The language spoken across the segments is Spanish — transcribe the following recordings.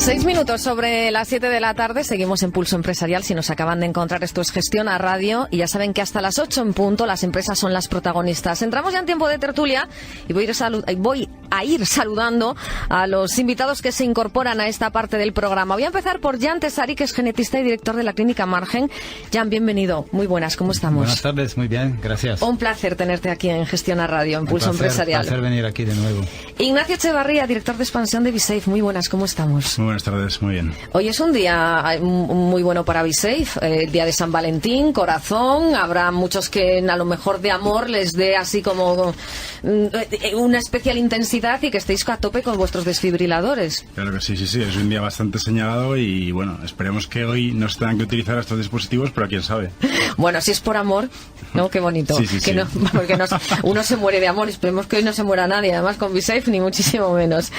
6 minutos sobre las 7 de la tarde, seguimos en Pulso Empresarial. Si nos acaban de encontrar, esto es Gestión a Radio y ya saben que hasta las 8 en punto las empresas son las protagonistas. Entramos ya en tiempo de tertulia y voy a ir saludando a los invitados que se incorporan a esta parte del programa. Voy a empezar por Jan Tesari, que es genetista y director de la Clínica Margen. Jan, bienvenido. Muy buenas, ¿cómo estamos? Buenas tardes, muy bien, gracias. Un placer tenerte aquí en Gestión a Radio, en Pulso Empresarial. Un placer venir aquí de nuevo. Ignacio Echevarría, director de expansión de BeSafe. Muy buenas, ¿cómo estamos? Muy buenas tardes, muy bien. Hoy es un día muy bueno para BeSafe, el día de San Valentín, corazón. Habrá muchos que a lo mejor de amor les dé así como una especial intensidad y que estéis a tope con vuestros desfibriladores. Claro que sí, es un día bastante señalado y bueno, esperemos que hoy no se tengan que utilizar estos dispositivos, pero quién sabe. Bueno, si es por amor, ¿no? Qué bonito. Sí. No, porque uno se muere de amor, esperemos que hoy no se muera nadie, además con BeSafe ni muchísimo menos.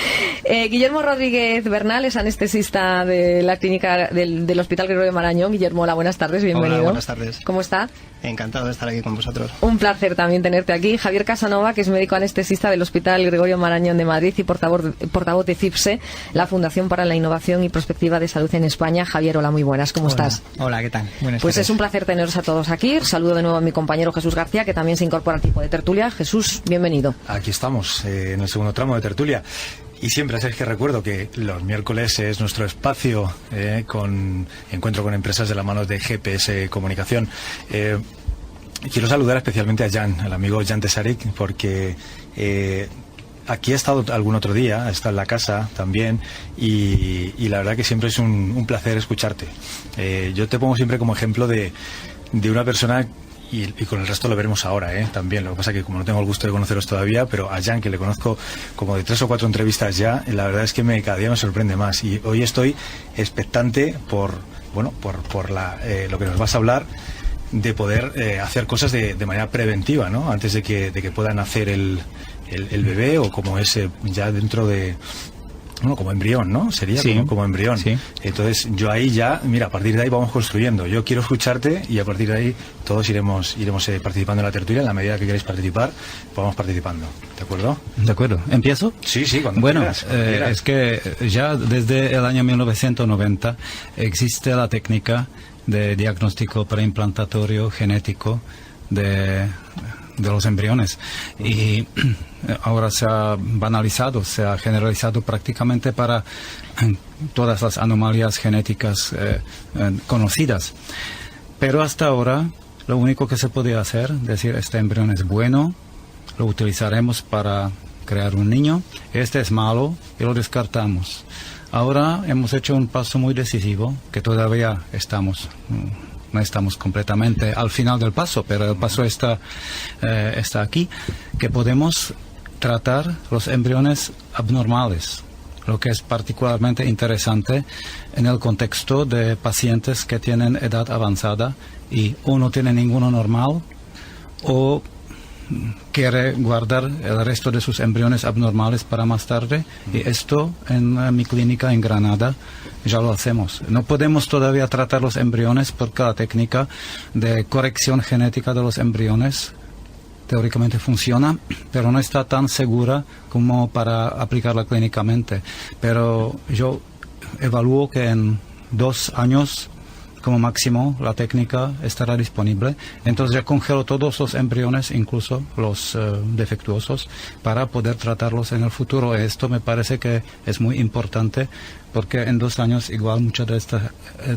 Guillermo Rodríguez Bernal es anestesista de la clínica del Hospital Gregorio Marañón. Guillermo, hola, buenas tardes, bienvenido. Hola, buenas tardes. ¿Cómo está? Encantado de estar aquí con vosotros. Un placer también tenerte aquí. Javier Casanova, que es médico anestesista del Hospital Gregorio Marañón de Madrid y portavoz de CIPSE, la Fundación para la Innovación y Prospectiva de Salud en España. Javier, hola, muy buenas, ¿cómo estás? Hola, ¿qué tal? Buenas Pues tardes. es un placer teneros a todos aquí. Saludo de nuevo a mi compañero Jesús García, que también se incorpora al tipo de tertulia. Jesús, bienvenido. Aquí estamos, en el segundo tramo de tertulia. Y siempre es que recuerdo que los miércoles es nuestro espacio con encuentro con empresas de la mano de GPS Comunicación. Quiero saludar especialmente a Jan, al amigo Jan Tesari, porque aquí ha estado algún otro día, está en la casa también, y la verdad que siempre es un placer escucharte. Yo te pongo siempre como ejemplo de una persona. Y con el resto lo veremos ahora, también. Lo que pasa que como no tengo el gusto de conoceros todavía, pero a Jan, que le conozco como de 3 o 4 entrevistas ya, la verdad es que cada día me sorprende más. Y hoy estoy expectante por lo que nos vas a hablar, de poder hacer cosas de manera preventiva, ¿no? Antes de que pueda nacer el bebé, o como es ya dentro de... Bueno, como embrión, ¿no? Sería sí, como embrión. Sí. Entonces, yo ahí ya, mira, a partir de ahí vamos construyendo. Yo quiero escucharte y a partir de ahí todos iremos participando en la tertulia. En la medida que queráis participar, vamos participando. ¿De acuerdo? De acuerdo. ¿Empiezo? Sí, cuando bueno, quieras. Es que ya desde el año 1990 existe la técnica de diagnóstico preimplantatorio genético de los embriones, y ahora se ha banalizado, se ha generalizado prácticamente para todas las anomalías genéticas conocidas. Pero hasta ahora lo único que se podía hacer, decir, este embrión es bueno, lo utilizaremos para crear un niño, este es malo y lo descartamos. Ahora hemos hecho un paso muy decisivo, que todavía no estamos completamente al final del paso, pero el paso está aquí, que podemos tratar los embriones abnormales, lo que es particularmente interesante en el contexto de pacientes que tienen edad avanzada y o no tiene ninguno normal o quiere guardar el resto de sus embriones abnormales para más tarde, y esto en mi clínica en Granada ya lo hacemos. No podemos todavía tratar los embriones porque la técnica de corrección genética de los embriones teóricamente funciona, pero no está tan segura como para aplicarla clínicamente. Pero yo evalúo que en 2 años como máximo la técnica estará disponible. Entonces ya congelo todos los embriones, incluso los defectuosos, para poder tratarlos en el futuro. Esto me parece que es muy importante, porque en 2 años igual muchas de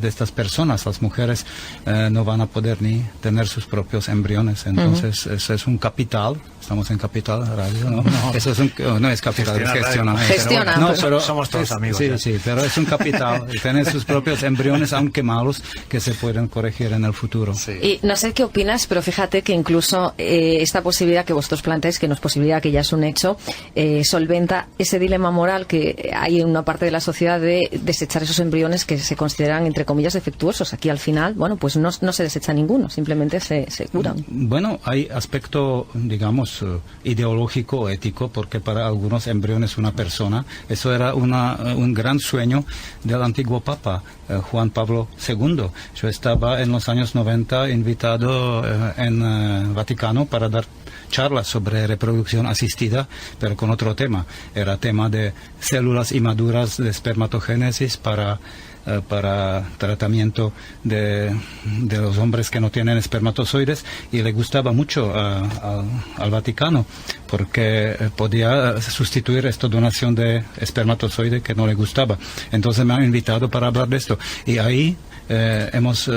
estas personas, las mujeres, no van a poder ni tener sus propios embriones. Entonces eso es un capital. Estamos en Capital Radio, ¿no? Eso es no es capital, es gestionar. Gestiona. No, pero somos todos amigos. Sí, pero es un capital. Tener sus propios embriones, aunque malos, que se pueden corregir en el futuro. Sí. Y no sé qué opinas, pero fíjate que incluso esta posibilidad que vosotros planteáis, que no es posibilidad, que ya es un hecho, solventa ese dilema moral que hay en una parte de la sociedad de desechar esos embriones que se consideran, entre comillas, defectuosos. Aquí al final, bueno, pues no se desecha ninguno, simplemente se curan. Bueno, hay aspecto, digamos, ideológico o ético, porque para algunos embriones una persona, eso era un gran sueño del antiguo Papa, Juan Pablo II. Yo estaba en los años 90 invitado en Vaticano para dar charlas sobre reproducción asistida, pero con otro tema. Era tema de células inmaduras de espermatogénesis para tratamiento de los hombres que no tienen espermatozoides, y le gustaba mucho al Vaticano porque podía sustituir esta donación de espermatozoide que no le gustaba. Entonces me han invitado para hablar de esto, y ahí nos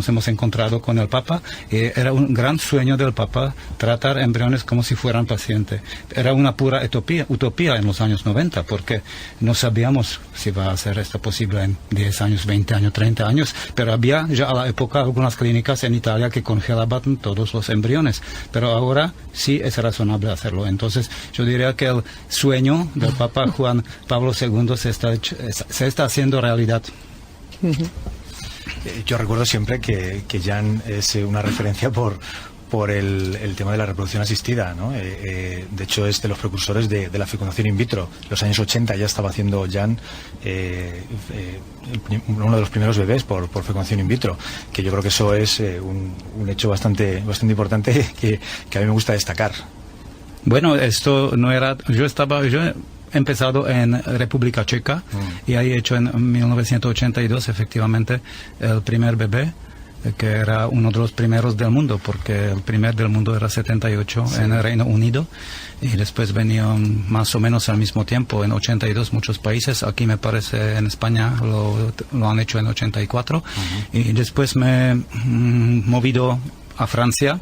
hemos encontrado con el Papa, y era un gran sueño del Papa tratar embriones como si fueran pacientes. Era una pura utopía en los años 90, porque no sabíamos si va a ser esto posible en 10 años, 20 años, 30 años, pero había ya a la época algunas clínicas en Italia que congelaban todos los embriones, pero ahora sí es razonable hacerlo. Entonces yo diría que el sueño del Papa Juan Pablo II se está haciendo realidad. Yo recuerdo siempre que Jan es una referencia por el tema de la reproducción asistida, ¿no? De hecho, es de los precursores de la fecundación in vitro. En los años 80 ya estaba haciendo Jan uno de los primeros bebés por fecundación in vitro, que yo creo que eso es un hecho bastante importante que a mí me gusta destacar. Bueno, esto no era... Yo he empezado en República Checa y ahí he hecho en 1982 efectivamente el primer bebé, que era uno de los primeros del mundo, porque el primer del mundo era 78 en el Reino Unido, y después venían más o menos al mismo tiempo en 82 muchos países. Aquí me parece en España lo han hecho en 84, y después me he movido a Francia,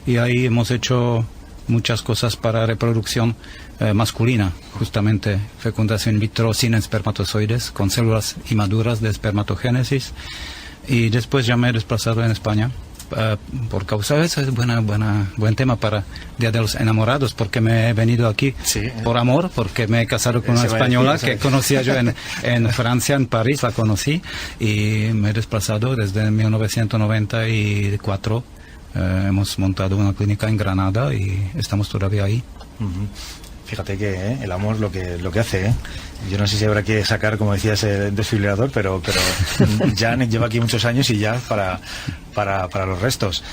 y ahí hemos hecho muchas cosas para reproducción masculina, justamente fecundación in vitro sin espermatozoides, con células inmaduras de espermatogénesis. Y después ya me he desplazado en España por causa, eso es buen tema para Día de los Enamorados, porque me he venido aquí por amor, porque me he casado con una española que conocía yo en Francia, en París, la conocí, y me he desplazado desde 1994. Hemos montado una clínica en Granada y estamos todavía ahí. Fíjate que el amor lo que hace, Yo no sé si habrá que sacar, como decías, el desfibrilador, pero Jan lleva aquí muchos años y ya para los restos.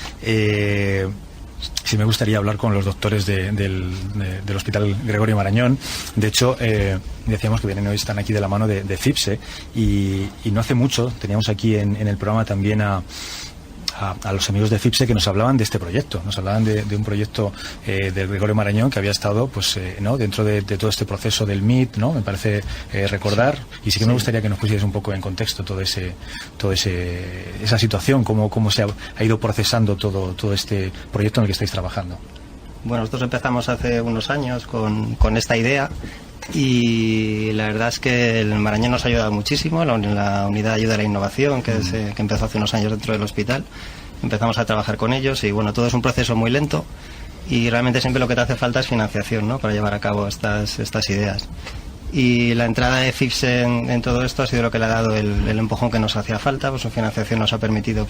Sí me gustaría hablar con los doctores del Hospital Gregorio Marañón. De hecho, decíamos que vienen hoy, están aquí de la mano de FIPSE, y no hace mucho teníamos aquí en el programa también a los amigos de FIPSE que nos hablaban de este proyecto, nos hablaban de un proyecto del Gregorio Marañón que había estado dentro de todo este proceso del MIT, ¿no? Me parece recordar, y sí que me gustaría que nos pusieras un poco en contexto esa situación, cómo se ha ido procesando todo este proyecto en el que estáis trabajando. Bueno, nosotros empezamos hace unos años con esta idea, y la verdad es que el Marañón nos ha ayudado muchísimo, la unidad de ayuda a la innovación que empezó hace unos años dentro del hospital. Empezamos a trabajar con ellos y bueno, todo es un proceso muy lento y realmente siempre lo que te hace falta es financiación, ¿no?, para llevar a cabo estas ideas. Y la entrada de FIPSE en todo esto ha sido lo que le ha dado el empujón que nos hacía falta. Pues su financiación nos ha permitido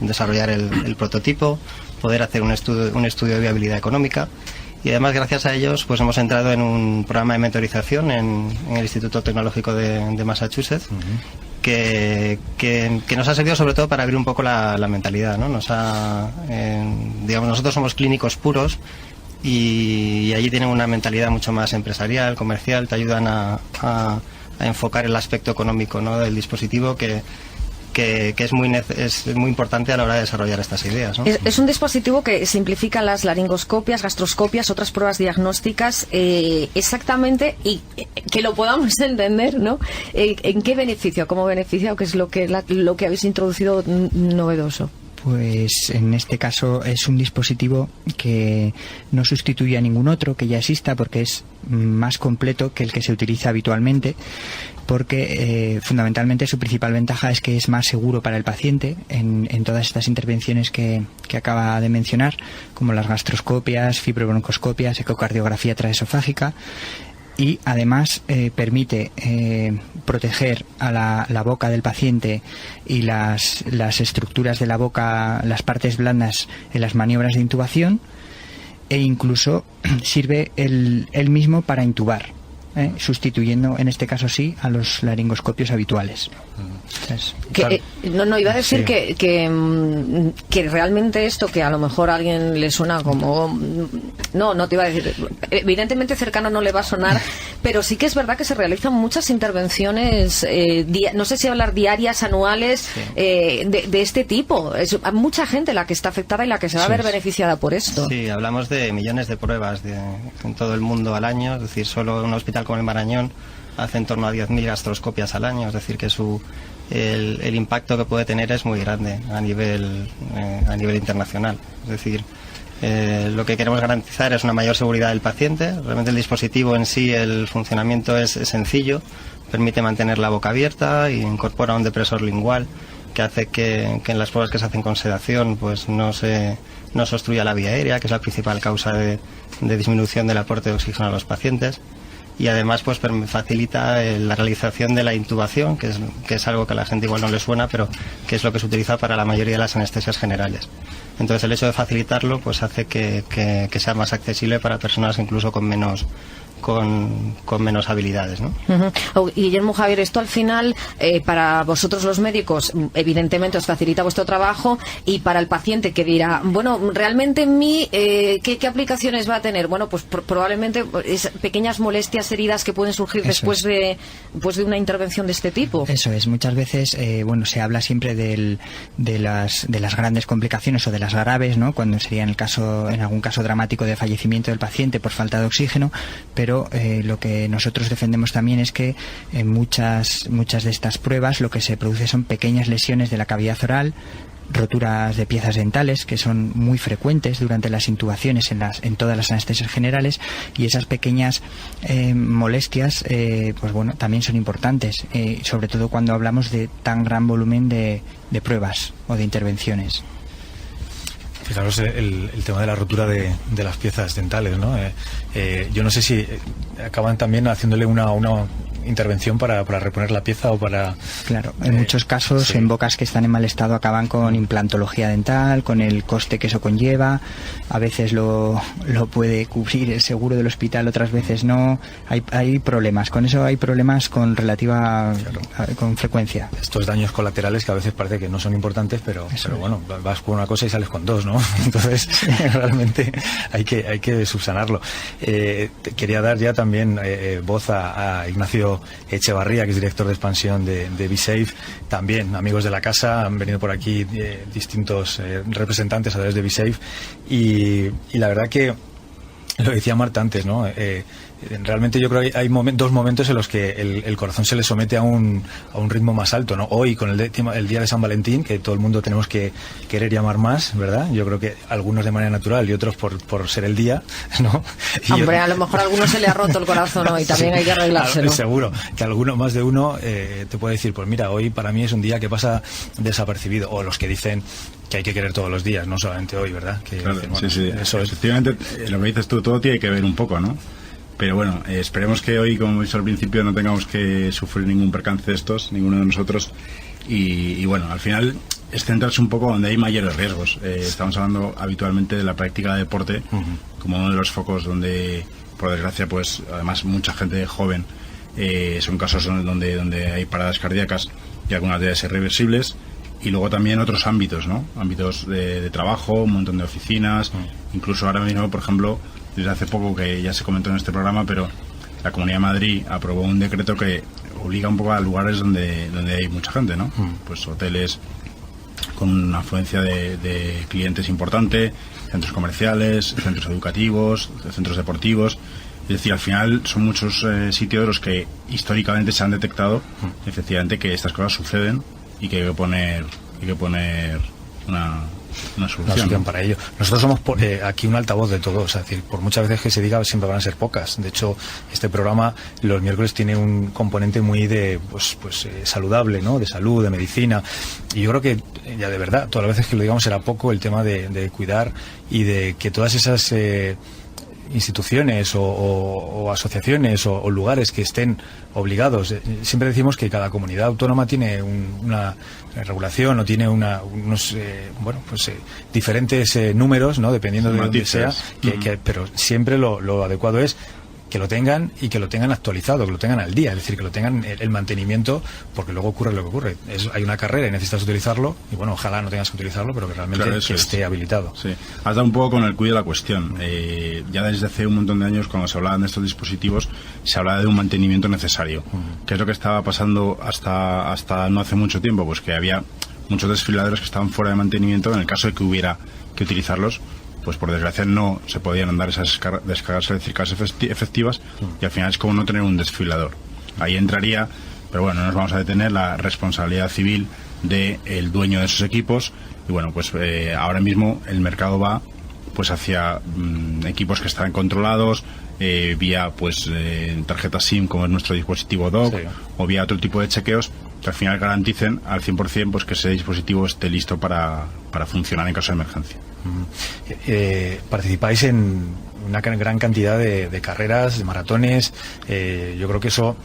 desarrollar el prototipo, poder hacer un estudio de viabilidad económica. Y además, gracias a ellos, pues hemos entrado en un programa de mentorización en el Instituto Tecnológico de Massachusetts, que nos ha servido sobre todo para abrir un poco la mentalidad, ¿no? Nosotros somos clínicos puros y allí tienen una mentalidad mucho más empresarial, comercial, te ayudan a enfocar el aspecto económico, ¿no?, del dispositivo que es muy importante a la hora de desarrollar estas ideas, ¿no? Es un dispositivo que simplifica las laringoscopias, gastroscopias, otras pruebas diagnósticas, exactamente, y que lo podamos entender, ¿no? ¿En qué beneficia? ¿Cómo beneficia? ¿O qué es lo que habéis introducido novedoso? Pues en este caso es un dispositivo que no sustituye a ningún otro que ya exista, porque es más completo que el que se utiliza habitualmente, porque fundamentalmente su principal ventaja es que es más seguro para el paciente en todas estas intervenciones que acaba de mencionar, como las gastroscopias, fibrobroncoscopias, ecocardiografía transesofágica. Y además permite proteger a la boca del paciente y las estructuras de la boca, las partes blandas, en las maniobras de intubación, e incluso sirve él mismo para intubar. sustituyendo en este caso sí a los laringoscopios habituales. No, iba a decir sí. que realmente esto, que a lo mejor a alguien le suena como... No te iba a decir... Evidentemente cercano no le va a sonar, pero sí que es verdad que se realizan muchas intervenciones, no sé si hablar diarias, anuales, sí. de este tipo. Es mucha gente la que está afectada y la que se va a ver beneficiada por esto. Sí, hablamos de millones de pruebas en todo el mundo al año, es decir, solo un hospital como el Marañón hace en torno a 10.000 gastroscopias al año, es decir, que el impacto que puede tener es muy grande a nivel internacional. Es decir, lo que queremos garantizar es una mayor seguridad del paciente. Realmente el dispositivo en sí, el funcionamiento es sencillo, permite mantener la boca abierta e incorpora un depresor lingual que hace que en las pruebas que se hacen con sedación pues no se obstruya la vía aérea, que es la principal causa de disminución del aporte de oxígeno a los pacientes. Y además pues facilita la realización de la intubación, que es algo que a la gente igual no le suena, pero que es lo que se utiliza para la mayoría de las anestesias generales. Entonces el hecho de facilitarlo pues hace que sea más accesible para personas incluso con menos habilidades, ¿no? Guillermo, Javier, esto al final para vosotros los médicos evidentemente os facilita vuestro trabajo, y para el paciente que dirá, bueno, realmente en mí ¿qué aplicaciones va a tener? Bueno, pues probablemente pequeñas molestias, heridas que pueden surgir después de una intervención de este tipo. Eso es, muchas veces se habla siempre de las grandes complicaciones o de las graves, ¿no? Cuando sería en algún caso dramático de fallecimiento del paciente por falta de oxígeno, pero lo que nosotros defendemos también es que en muchas de estas pruebas lo que se produce son pequeñas lesiones de la cavidad oral, roturas de piezas dentales, que son muy frecuentes durante las intubaciones en todas las anestesias generales, y esas pequeñas molestias también son importantes, sobre todo cuando hablamos de tan gran volumen de pruebas o de intervenciones. Fijaros el tema de la rotura de las piezas dentales, ¿no? Yo no sé si acaban también haciéndole una intervención para reponer la pieza o para... Claro, en muchos casos sí. En bocas que están en mal estado acaban con implantología dental, con el coste que eso conlleva. A veces lo puede cubrir el seguro del hospital, otras veces no. Hay problemas, con eso hay problemas con con frecuencia. Estos daños colaterales que a veces parece que no son importantes, pero bueno, vas con una cosa y sales con dos, ¿no? Entonces realmente hay que subsanarlo. Quería dar ya también voz a Ignacio Echevarría, que es director de expansión de B-Safe. También amigos de la casa, han venido por aquí distintos representantes a través de B-Safe, y la verdad que lo decía Marta antes, ¿no? Realmente yo creo que hay dos momentos en los que el corazón se le somete a un ritmo más alto, ¿no? Hoy, con el día de San Valentín, que todo el mundo tenemos que querer llamar más, ¿verdad? Yo creo que algunos de manera natural y otros por ser el día, ¿no? Hombre, a lo mejor a alguno se le ha roto el corazón hoy, también hay que arreglárselo. Seguro que más de uno te puede decir, pues mira, hoy para mí es un día que pasa desapercibido, o los que dicen que hay que querer todos los días, no solamente hoy, ¿verdad? Que claro, dicen, bueno, sí. Eso efectivamente, lo que dices tú, todo tiene que ver un poco, ¿no? Pero bueno, esperemos que hoy, como hemos dicho al principio, no tengamos que sufrir ningún percance de estos, ninguno de nosotros. Y bueno, al final es centrarse un poco donde hay mayores riesgos. Estamos hablando habitualmente de la práctica de deporte como uno de los focos donde, por desgracia, pues además mucha gente joven, son casos donde hay paradas cardíacas y algunas de ellas irreversibles. Y luego también otros ámbitos, ¿no? Ámbitos de trabajo, un montón de oficinas, incluso ahora mismo, por ejemplo, desde hace poco, que ya se comentó en este programa, pero la Comunidad de Madrid aprobó un decreto que obliga un poco a lugares donde hay mucha gente, ¿no? Pues hoteles con una afluencia de clientes importante, centros comerciales, centros educativos, centros deportivos. Es decir, al final son muchos sitios en los que históricamente se han detectado efectivamente que estas cosas suceden y que hay que poner una solución para ello. Nosotros somos aquí un altavoz de todo, es decir, por muchas veces que se diga siempre van a ser pocas. De hecho, este programa los miércoles tiene un componente muy de saludable, ¿no? De salud, de medicina, y yo creo que ya de verdad, todas las veces que lo digamos será poco el tema de cuidar y de que todas esas instituciones o asociaciones o lugares que estén obligados. Siempre decimos que cada comunidad autónoma tiene una regulación o tiene unos diferentes números, ¿no? Dependiendo de dónde sea, pero siempre lo adecuado es que lo tengan y que lo tengan actualizado, que lo tengan al día, es decir, que lo tengan el mantenimiento, porque luego ocurre lo que ocurre. Hay una carrera y necesitas utilizarlo, y bueno, ojalá no tengas que utilizarlo, pero que realmente que esté habilitado. Sí, has dado un poco con el cuidado de la cuestión. Ya desde hace un montón de años, cuando se hablaban de estos dispositivos, se hablaba de un mantenimiento necesario. ¿Qué es lo que estaba pasando hasta no hace mucho tiempo? Pues que había muchos desfibriladores que estaban fuera de mantenimiento. En el caso de que hubiera que utilizarlos, pues por desgracia no se podían andar esas descargas eléctricas efectivas, y al final es como no tener un desfibrilador. Ahí entraría, pero bueno, no nos vamos a detener, la responsabilidad civil del dueño de esos equipos. Y bueno, pues ahora mismo el mercado va pues hacia equipos que están controlados vía pues tarjeta SIM, como es nuestro dispositivo DOC, sí, o vía otro tipo de chequeos que al final garanticen al 100% pues que ese dispositivo esté listo para funcionar en caso de emergencia. Participáis en una gran cantidad de carreras, de maratones. Yo creo que eso,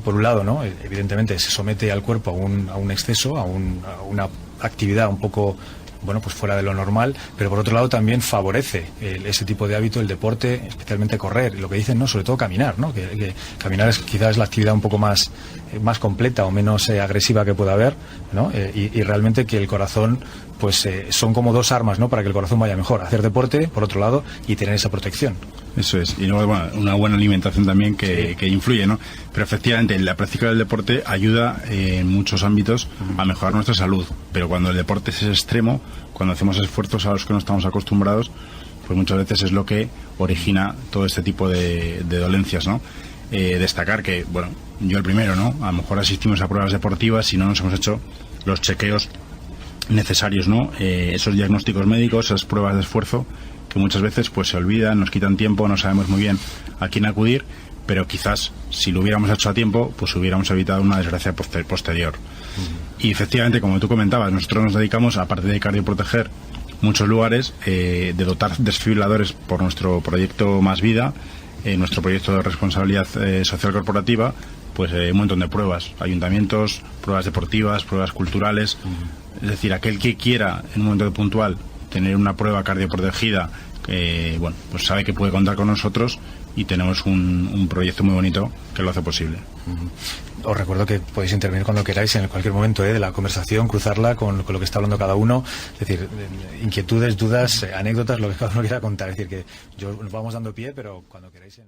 por un lado, ¿no?, evidentemente se somete al cuerpo a un exceso, a una actividad un poco, bueno, pues fuera de lo normal, pero por otro lado también favorece ese tipo de hábito, el deporte, especialmente correr, y lo que dicen, ¿no?, sobre todo caminar, ¿no?, que caminar quizás es la actividad un poco más completa o menos agresiva que pueda haber, ¿no?, y realmente que el corazón, pues son como dos armas, ¿no?, para que el corazón vaya mejor: hacer deporte, por otro lado, y tener esa protección. Eso es, y luego, bueno, una buena alimentación también que influye, ¿no? Pero efectivamente la práctica del deporte ayuda en muchos ámbitos a mejorar nuestra salud, pero cuando el deporte es extremo, cuando hacemos esfuerzos a los que no estamos acostumbrados, pues muchas veces es lo que origina todo este tipo de dolencias, ¿no? Destacar que, bueno, yo el primero, ¿no?, a lo mejor asistimos a pruebas deportivas y no nos hemos hecho los chequeos necesarios, ¿no? Esos diagnósticos médicos, esas pruebas de esfuerzo, que muchas veces pues se olvidan, nos quitan tiempo, no sabemos muy bien a quién acudir, pero quizás si lo hubiéramos hecho a tiempo, pues hubiéramos evitado una desgracia posterior. Y efectivamente, como tú comentabas, nosotros nos dedicamos, aparte de cardioproteger muchos lugares, de dotar desfibriladores por nuestro proyecto Más Vida, nuestro proyecto de responsabilidad social corporativa, pues un montón de pruebas, ayuntamientos, pruebas deportivas, pruebas culturales. Es decir, aquel que quiera en un momento puntual tener una prueba cardioprotegida, bueno, pues sabe que puede contar con nosotros, y tenemos un proyecto muy bonito que lo hace posible. Os recuerdo que podéis intervenir cuando queráis, en cualquier momento de la conversación, cruzarla con lo que está hablando cada uno. Es decir, inquietudes, dudas, anécdotas, lo que cada uno quiera contar. Es decir, que nos vamos dando pie, pero cuando queráis...